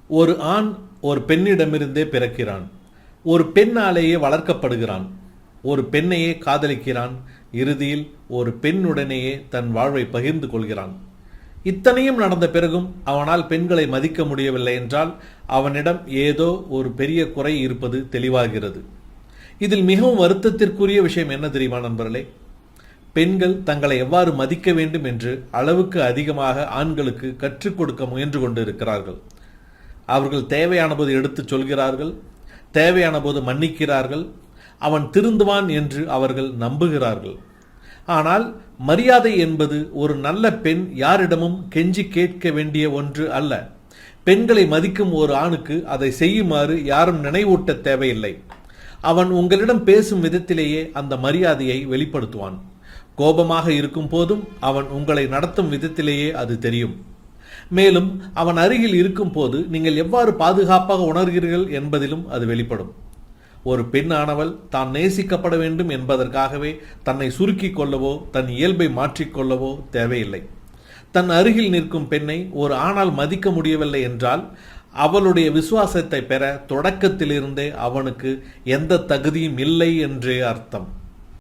ஒரு ஆண் ஒரு பெண்ணிடமிருந்தே பிறக்கிறான். ஒரு பெண்ணாலேயே வளர்க்கப்படுகிறான். ஒரு பெண்ணையே காதலிக்கிறான். இறுதியில் ஒரு பெண்ணுடனேயே தன் வாழ்வை பகிர்ந்து கொள்கிறான். இத்தனையும் நடந்த பிறகும் அவனால் பெண்களை மதிக்க முடியவில்லை என்றால் அவனிடம் ஏதோ ஒரு பெரிய குறை இருப்பது தெளிவாகிறது. இதில் மிகவும் வருத்தத்திற்குரிய விஷயம் என்ன தெரியுமா நண்பர்களே? பெண்கள் தங்களை எவ்வாறு மதிக்க வேண்டும் என்று அளவுக்கு அதிகமாக ஆண்களுக்கு கற்றுக் கொடுக்க முயன்று கொண்டு இருக்கிறார்கள். அவர்கள் தேவையான போது எடுத்துச் சொல்கிறார்கள், தேவையான போது மன்னிக்கிறார்கள், அவன் திருந்துவான் என்று அவர்கள் நம்புகிறார்கள். ஆனால் மரியாதை என்பது ஒரு நல்ல பெண் யாரிடமும் கெஞ்சி கேட்க வேண்டிய ஒன்று அல்ல. பெண்களை மதிக்கும் ஒரு ஆணுக்கு அதை செய்யுமாறு யாரும் நினைவூட்ட தேவையில்லை. அவன் உங்களிடம் பேசும் விதத்திலேயே அந்த மரியாதையை வெளிப்படுத்துவான். கோபமாக இருக்கும் போதும் அவன் உங்களை நடத்தும் விதத்திலேயே அது தெரியும். மேலும் அவன் அருகில் இருக்கும் போது நீங்கள் எவ்வாறு பாதுகாப்பாக உணர்கிறீர்கள் என்பதிலும் அது வெளிப்படும். ஒரு பெண்ணானவள் தான் நேசிக்கப்பட வேண்டும் என்பதற்காகவே தன்னை சுருக்கிக் கொள்ளவோ தன் இயல்பை மாற்றிக்கொள்ளவோ தேவையில்லை. தன் அருகில் நிற்கும் பெண்ணை ஒரு ஆணால் மதிக்க முடியவில்லை என்றால் அவளுடைய விசுவாசத்தை பெற தொடக்கத்திலிருந்தே அவனுக்கு எந்த தகுதியும் இல்லை என்றே அர்த்தம்.